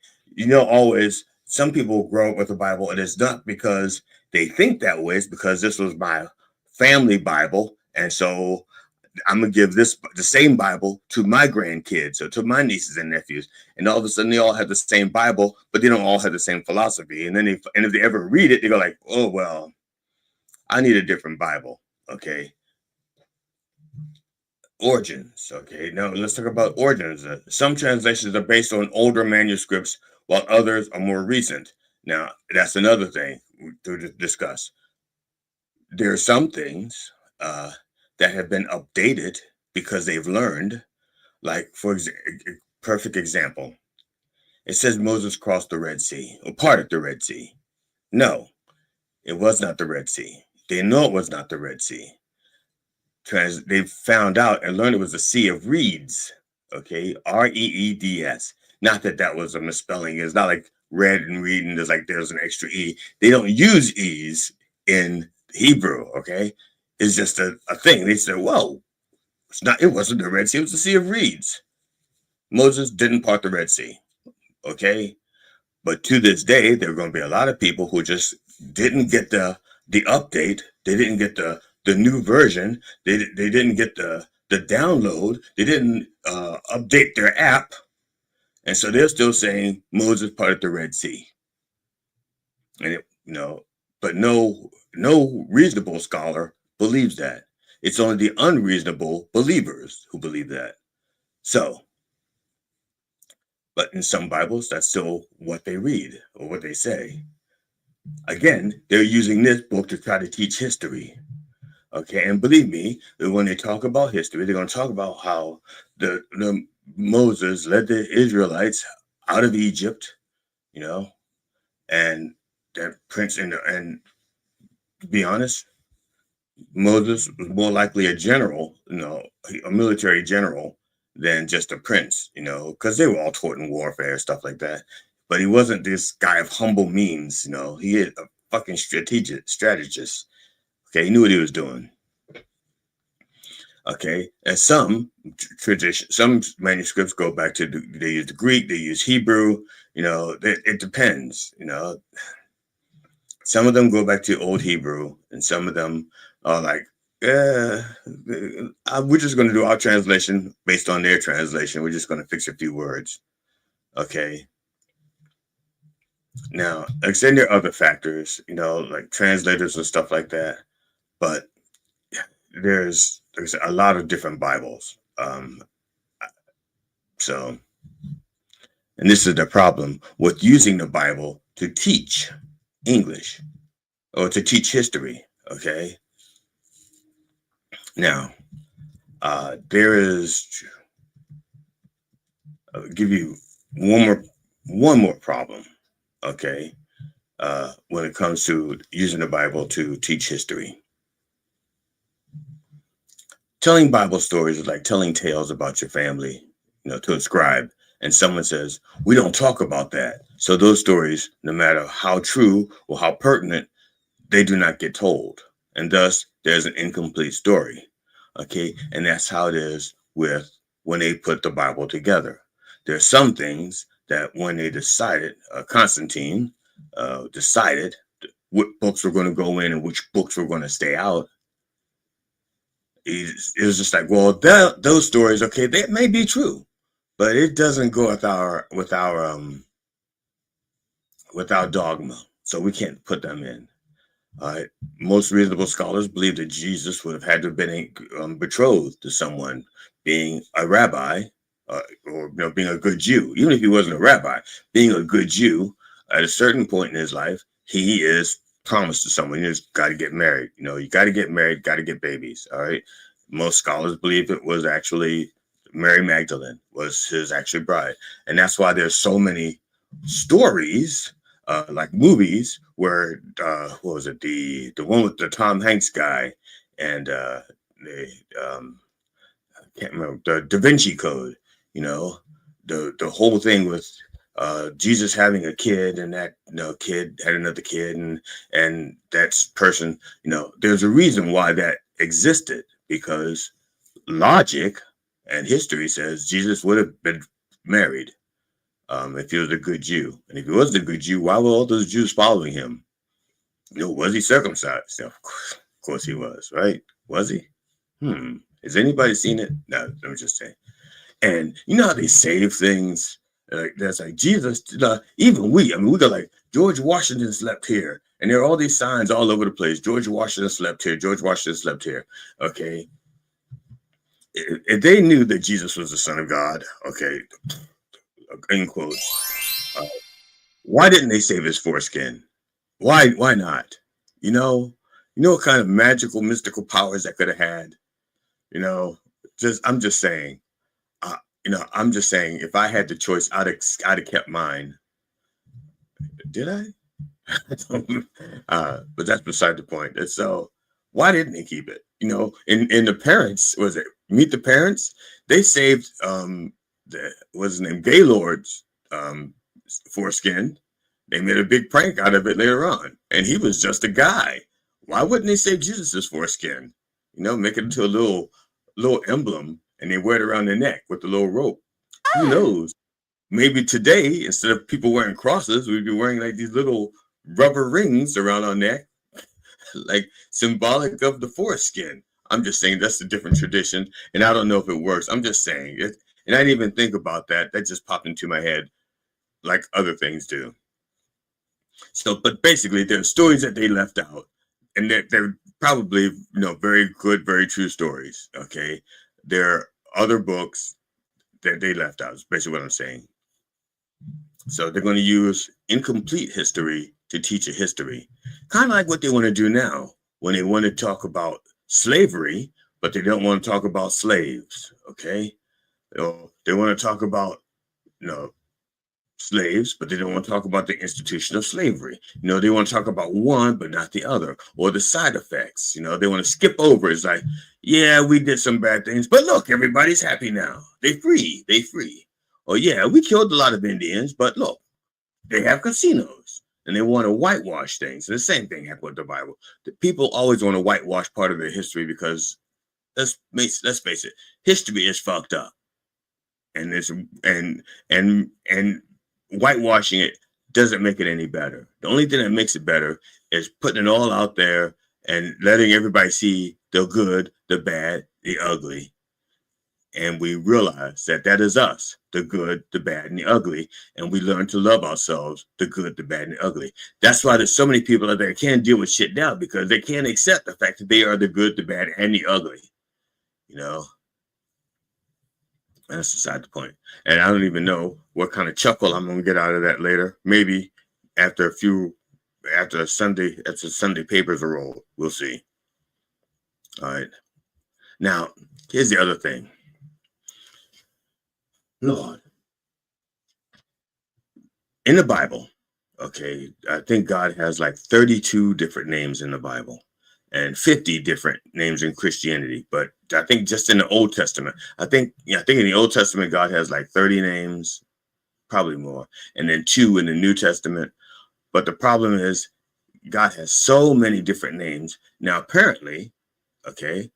Always some people grow up with the Bible, and it's not because they think that way. It's because this was my family Bible. And so I'm going to give the same Bible to my grandkids or to my nieces and nephews. And all of a sudden they all have the same Bible, but they don't all have the same philosophy. And then if they ever read it, they go like, oh, well, I need a different Bible. Okay. Origins. Okay. Now let's talk about origins. Some translations are based on older manuscripts, while others are more recent. Now, that's another thing to discuss. There are some things that have been updated because they've learned. Like, perfect example. It says Moses crossed the Red Sea, or parted the Red Sea. No, it was not the Red Sea. They know it was not the Red Sea. They found out and learned it was a sea of reeds. Okay, Reeds. Not that was a misspelling. It's not like red and reed and there's an extra E. They don't use E's in Hebrew. Okay, it's just a thing. They said, whoa, it wasn't the Red Sea. It was the sea of reeds. Moses didn't part the Red Sea. Okay, but to this day, there are going to be a lot of people who just didn't get the update. They didn't get the new version. They didn't get the download. They didn't update their app. And so they're still saying Moses parted the Red Sea. And but no reasonable scholar believes that. It's only the unreasonable believers who believe that. So, but in some Bibles, that's still what they read or what they say. Again, they're using this book to try to teach history. Okay, and believe me, when they talk about history, they're going to talk about how the Moses led the Israelites out of Egypt, and that prince and to be honest, Moses was more likely a general, a military general than just a prince, because they were all taught in warfare, stuff like that. But he wasn't this guy of humble means, he is a fucking strategist. Okay, he knew what he was doing. Okay, and some manuscripts go back to they use the Greek, they use Hebrew. It depends. Some of them go back to Old Hebrew, and some of them are like, we're just going to do our translation based on their translation. We're just going to fix a few words. Okay. Now, then there are other factors, like translators and stuff like that. But there's a lot of different Bibles. So, and this is the problem with using the Bible to teach English or to teach history. Okay. Now, there is, I'll give you one more problem. Okay. When it comes to using the Bible to teach history. Telling Bible stories is like telling tales about your family, to a scribe. And someone says, we don't talk about that. So those stories, no matter how true or how pertinent, they do not get told. And thus, there's an incomplete story. Okay. And that's how it is when they put the Bible together. There's some things that when they decided, Constantine decided what books were going to go in and which books were going to stay out. It was just like, well, those stories, okay, they may be true, but it doesn't go with our dogma, so we can't put them in. Most reasonable scholars believe that Jesus would have had to have been betrothed to someone, being a rabbi, or being a good Jew. Even if he wasn't a rabbi, being a good Jew, at a certain point in his life, he is promised to someone. You just got to get married. You got to get married, got to get babies. All right. Most scholars believe it was actually Mary Magdalene was his actual bride. And that's why there's so many stories, like movies where, what was it? The one with the Tom Hanks guy and I can't remember, the Da Vinci Code, the whole thing with Jesus having a kid, and that kid had another kid, and that person, there's a reason why that existed, because logic and history says Jesus would have been married if he was a good Jew. And if he wasn't a good Jew, why were all those Jews following him? Was he circumcised? Of course he was, right? Was he? Has anybody seen it? No, I'm just saying. And you know how they save things? That's like Jesus, even we got like George Washington slept here. And there are all these signs all over the place. George Washington slept here. George Washington slept here. Okay. If they knew that Jesus was the Son of God, okay, in quotes, why didn't they save his foreskin? Why not? What kind of magical, mystical powers that could have had? I'm just saying, if I had the choice, I'd have kept mine. Did I? But that's beside the point. And so why didn't they keep it? In the parents, was it Meet the Parents? They saved what's his name, Gaylord's foreskin. They made a big prank out of it later on, and he was just a guy. Why wouldn't they save Jesus's foreskin? Make it into a little emblem, and they wear it around their neck with a little rope. Who knows? Maybe today, instead of people wearing crosses, we'd be wearing like these little rubber rings around our neck, like symbolic of the foreskin. I'm just saying that's a different tradition, and I don't know if it works. I'm just saying it, and I didn't even think about that. That just popped into my head, like other things do. So, but basically, there are stories that they left out, and they're probably very good, very true stories. Okay, there are other books that they left out. Is basically what I'm saying. So they're going to use incomplete history to teach a history, kind of like what they want to do now when they want to talk about slavery, but they don't want to talk about slaves. Okay, they want to talk about slaves, but they don't want to talk about the institution of slavery. They want to talk about one, but not the other, or the side effects. They want to skip over. It's like, yeah, we did some bad things, but look, everybody's happy now. They free. Or yeah, we killed a lot of Indians, but look, they have casinos, and they want to whitewash things. And the same thing happened with the Bible. The people always want to whitewash part of their history because let's face it, history is fucked up, and it's and whitewashing it doesn't make it any better. The only thing that makes it better is putting it all out there and letting everybody see the good, the bad, the ugly. And we realize that is us, the good, the bad, and the ugly. And we learn to love ourselves, the good, the bad, and the ugly. That's why there's so many people out there that can't deal with shit now, because they can't accept the fact that they are the good, the bad, and the ugly. That's beside the point. And I don't even know what kind of chuckle I'm going to get out of that later. Maybe after Sunday papers are rolled. We'll see. All right. Now, here's the other thing. Lord. In the Bible, okay, I think God has like 32 different names in the Bible and 50 different names in Christianity. But I think just in the Old Testament, I think in the Old Testament, God has like 30 names, probably more, and then 2 in the New Testament. But the problem is God has so many different names. Now, apparently, okay,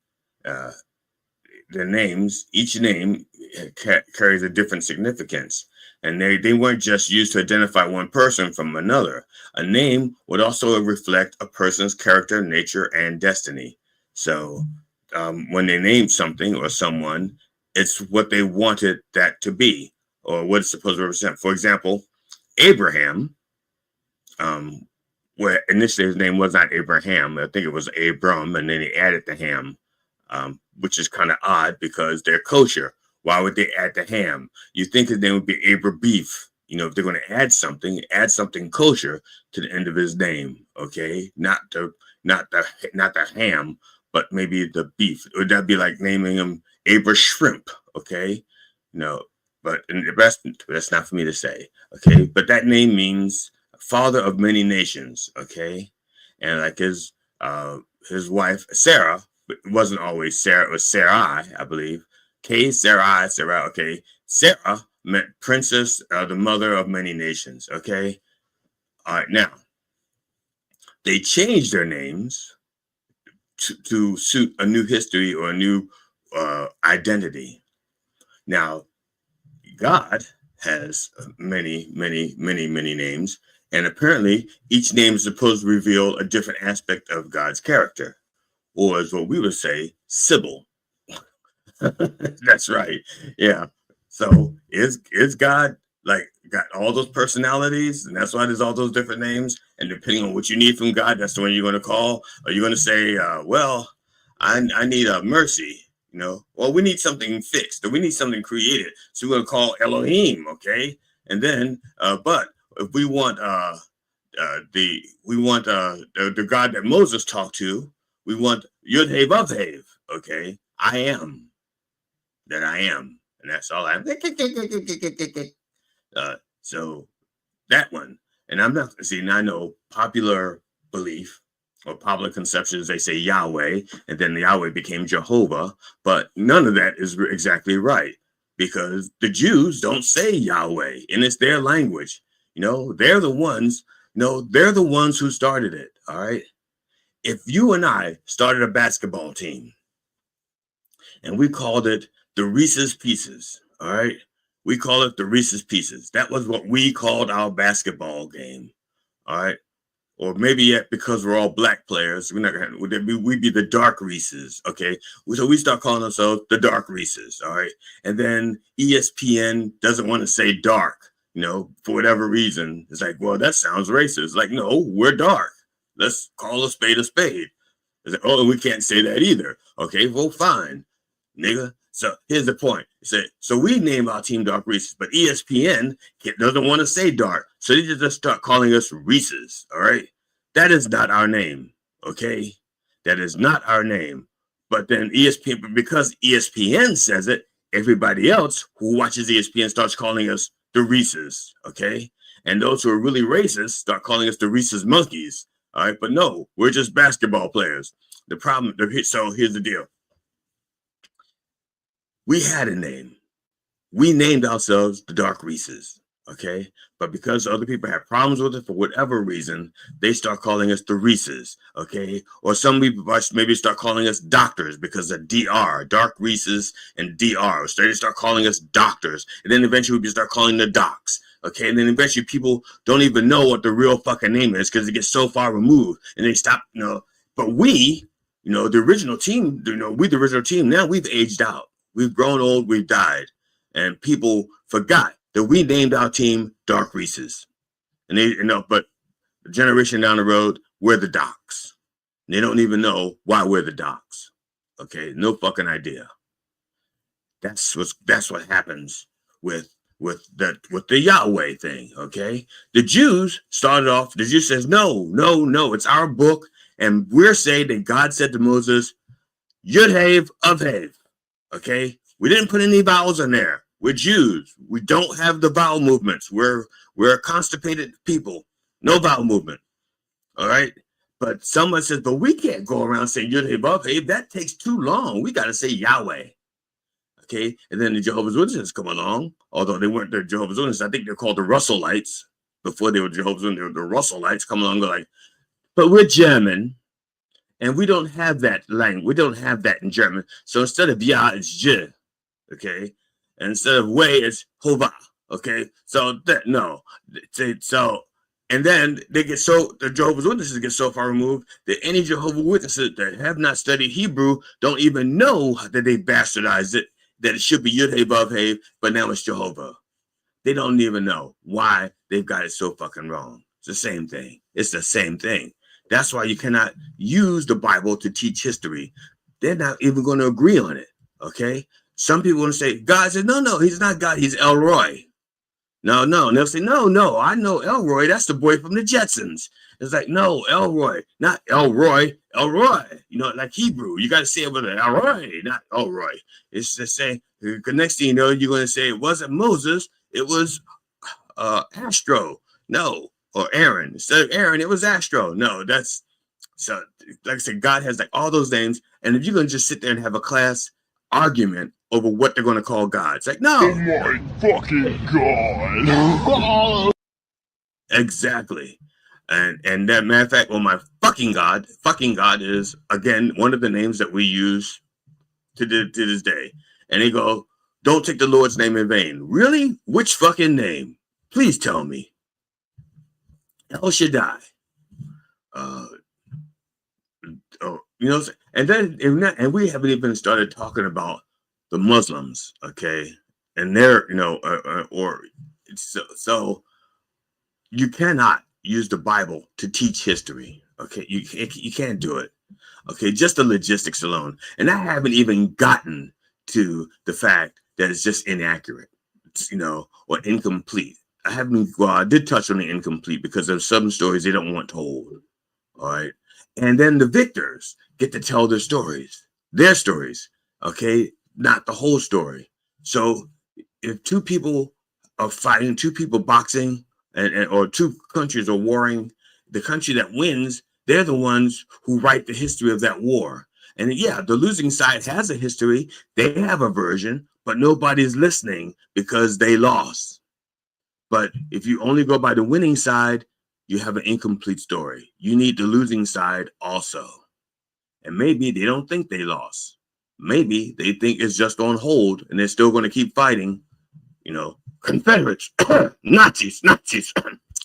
the names, each name carries a different significance. And they weren't just used to identify one person from another. A name would also reflect a person's character, nature, and destiny. So when they named something or someone, it's what they wanted that to be, or what it's supposed to represent. For example, Abraham, where initially his name was not Abraham, I think it was Abram, and then he added the Ham, which is kind of odd because they're kosher. Why would they add the ham? You think his name would be Abra Beef. If they're going to add something kosher to the end of his name. Okay, not the ham, but maybe the beef. Would that be like naming him Abra Shrimp? Okay, no, but that's not for me to say. Okay, but that name means father of many nations. Okay, and like his wife Sarah it wasn't always Sarah. It was Sarai, I believe. Okay, Sarai, Sarah. Okay, Sarah meant princess, the mother of many nations. Okay, all right. Now they changed their names to suit a new history or a new identity. Now, God has many names, and apparently each name is supposed to reveal a different aspect of God's character, or as what we would say, Sybil. That's right. Yeah. So is God like got all those personalities, and that's why there's all those different names? And depending on what you need from God, that's the one you're going to call. Or you're going to say, well, I need a mercy. You know, well, we need something fixed, or we need something created. So we're going to call Elohim, okay? And then, but if we want the God that Moses talked to, we want Yud Hey Vav Hey, okay? I am that I am, and that's all I am. So that one, and I'm not see. Now I know popular belief or popular conceptions. They say Yahweh, and then the Yahweh became Jehovah, but none of that is exactly right because the Jews don't say Yahweh, and it's their language. You know, they're the ones. No, they're the ones who started it. All right. If you and I started a basketball team, and we called it the Reese's Pieces, all right? We call it the Reese's Pieces. That was what we called our basketball game, all right? Or maybe yet because we're all black players, we're not gonna. We'd be the Dark Reeses, okay? So we start calling ourselves the Dark Reeses, all right? And then ESPN doesn't want to say dark, you know, for whatever reason. It's like, well, that sounds racist. Like, no, we're dark. Let's call a spade a spade. It's like, oh, we can't say that either. Okay, well, fine, nigga. So here's the point. So we named our team Dark Reese's, but ESPN doesn't want to say dark. So they just start calling us Reese's, all right? That is not our name, okay? That is not our name. But then ESPN, because ESPN says it, everybody else who watches ESPN starts calling us the Reese's, okay? And those who are really racist start calling us the Reese's Monkeys, all right? But no, we're just basketball players. The problem, so here's the deal. We had a name. We named ourselves the Dark Reese's, okay? But because other people have problems with it for whatever reason, they start calling us the Reese's, okay? Or some people maybe start calling us doctors because of DR, Dark Reese's and DR. So they start calling us doctors. And then eventually we start calling the docs, okay? And then eventually people don't even know what the real fucking name is because it gets so far removed and they stop, you know. But we, you know, the original team, you know, the original team, now we've aged out. We've grown old, we've died. And people forgot that we named our team Dark Reese's. And they, you know, but a generation down the road, we're the docs. And they don't even know why we're the docs. Okay, no fucking idea. That's what happens with the Yahweh thing, okay? The Jews started off, the Jews says, no, it's our book. And we're saying that God said to Moses, Yud Hey Vav Hey. Okay, we didn't put any vowels in there. We're Jews. We don't have the vowel movements. We're a constipated people. No vowel movement. All right. But someone says, but we can't go around saying Yud Hey Vav Hey. That takes too long. We got to say Yahweh. Okay. And then the Jehovah's Witnesses come along, although they weren't the Jehovah's Witnesses. I think they're called the Russellites. Before they were Jehovah's Witnesses, they were the Russellites come along and go like, but we're German. And we don't have that language. We don't have that in German. So instead of Yah, it's Je. Okay. And instead of way, it's Hova. Okay. So that, no. So, and then the Jehovah's Witnesses get so far removed that any Jehovah's Witnesses that have not studied Hebrew don't even know that they bastardized it, that it should be Yud Hey Vav Hey, but now it's Jehovah. They don't even know why they've got it so fucking wrong. It's the same thing. It's the same thing. That's why you cannot use the Bible to teach history. They're not even going to agree on it, okay? Some people want to say, God said, no, he's not God. He's Elroy. No. And they'll say, no, I know Elroy. That's the boy from the Jetsons. It's like, no, Elroy, not Elroy. You know, like Hebrew. You got to say it with an Elroy, not Elroy. It's the same. The next thing you know, you're going to say, it wasn't Moses. It was Astro. No. Or Aaron. Instead of Aaron, it was Astro. No, that's so like I said, God has like all those names. And if you're going to just sit there and have a class argument over what they're going to call God, it's like, no. Oh my fucking God. Exactly. And that matter of fact, well, my fucking God is, again, one of the names that we use to this day. And they go, don't take the Lord's name in vain. Really? Which fucking name? Please tell me. El Shaddai. You know, and then and we haven't even started talking about the Muslims, okay? And they're, you know, so you cannot use the Bible to teach history, okay? You can't do it, okay? Just the logistics alone, and I haven't even gotten to the fact that it's just inaccurate, you know, or incomplete. I did touch on the incomplete because there's some stories they don't want told, all right? And then the victors get to tell their stories, okay? Not the whole story. So if two people are fighting, two people boxing, or two countries are warring, the country that wins, they're the ones who write the history of that war. And yeah, the losing side has a history. They have a version, but nobody's listening because they lost. But if you only go by the winning side, you have an incomplete story. You need the losing side also. And maybe they don't think they lost. Maybe they think it's just on hold and they're still going to keep fighting, you know, Confederates, Nazis.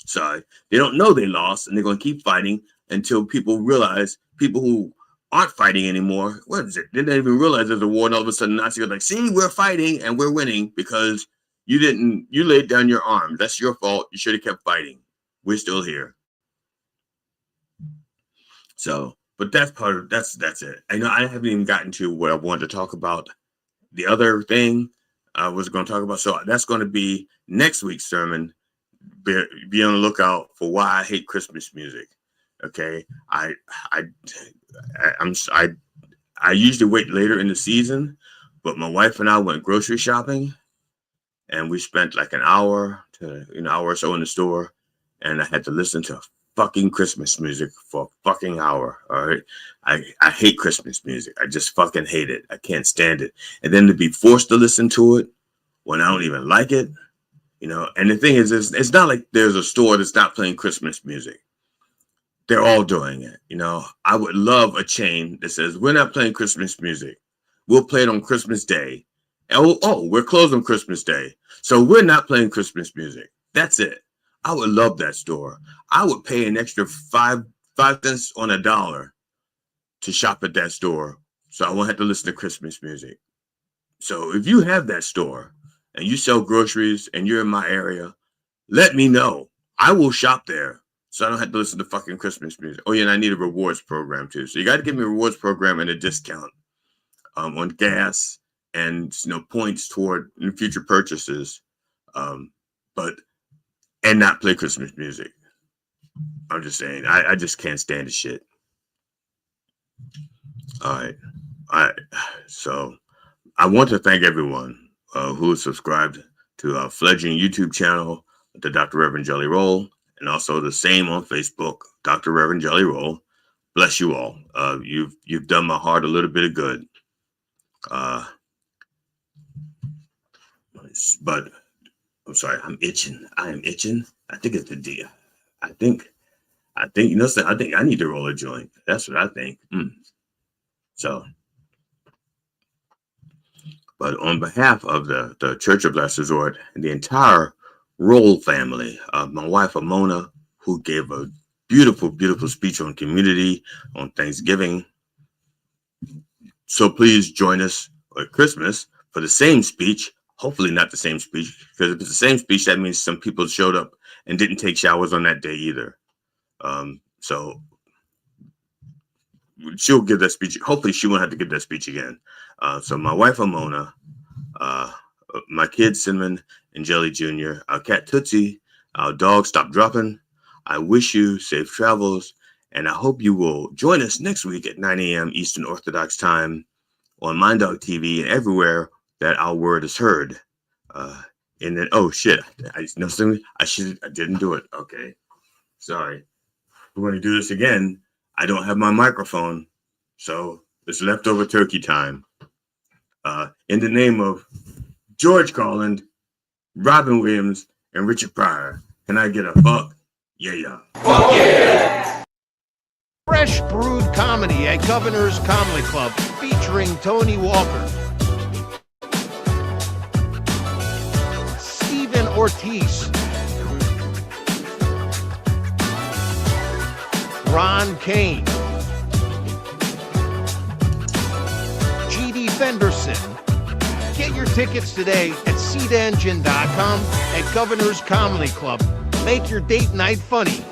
Sorry. They don't know they lost and they're going to keep fighting until people realize, people who aren't fighting anymore, what is it? They didn't even realize there's a war, and all of a sudden Nazis are like, see, we're fighting and we're winning because you laid down your arms. That's your fault. You should have kept fighting. We're still here. So, but that's it. I know I haven't even gotten to what I wanted to talk about. The other thing I was going to talk about. So that's going to be next week's sermon. Be on the lookout for why I hate Christmas music. Okay. I usually wait later in the season, but my wife and I went grocery shopping and we spent like an hour or so in the store. And I had to listen to fucking Christmas music for a fucking hour. All right. I hate Christmas music. I just fucking hate it. I can't stand it. And then to be forced to listen to it when I don't even like it, you know. And the thing is, it's not like there's a store that's not playing Christmas music. They're all doing it. You know, I would love a chain that says, we're not playing Christmas music. We'll play it on Christmas Day. And we're closed on Christmas Day. So we're not playing Christmas music. That's it. I would love that store. I would pay an extra 5 cents on a dollar to shop at that store, so I won't have to listen to Christmas music. So if you have that store and you sell groceries and you're in my area, let me know. I will shop there, so I don't have to listen to fucking Christmas music. Oh yeah, and I need a rewards program too. So you got to give me a rewards program and a discount on gas and points toward future purchases, and not play Christmas music. I'm just saying, I just can't stand the shit. All right. So I want to thank everyone who is subscribed to our fledgling YouTube channel, the Dr. Rev Jelly Rolle, and also the same on Facebook, Dr. Rev Jelly Rolle. Bless you all. You've done my heart a little bit of good. But I'm sorry, I'm itching. I am itching. I think it's the deal. I think I think I need to roll a joint. That's what I think. So, but on behalf of the Church of Last Resort and the entire Rolle family, my wife Amona, who gave a beautiful, beautiful speech on community on Thanksgiving. So please join us at Christmas for the same speech. Hopefully not the same speech, because if it's the same speech, that means some people showed up and didn't take showers on that day either. So she'll give that speech. Hopefully she won't have to give that speech again. So my wife, Amona, my kids, Cinnamon and Jelly Jr., our cat, Tootsie, our dog, Stop Dropping. I wish you safe travels, and I hope you will join us next week at 9 a.m. Eastern Orthodox Time on Mind Dog TV and everywhere that our word is heard. And then, oh shit, I didn't do it. Okay, sorry. We're going to do this again. I don't have my microphone, so It's leftover turkey time. In the name of George Carlin, Robin Williams, and Richard Pryor, can I get a fuck? Yeah. Fuck yeah! Fresh brewed comedy at Governor's Comedy Club featuring Tony Walker, Stephen Ortiz, Ron Kane, G.D. Fenderson. Get your tickets today at seatengine.com at Governor's Comedy Club. Make your date night funny.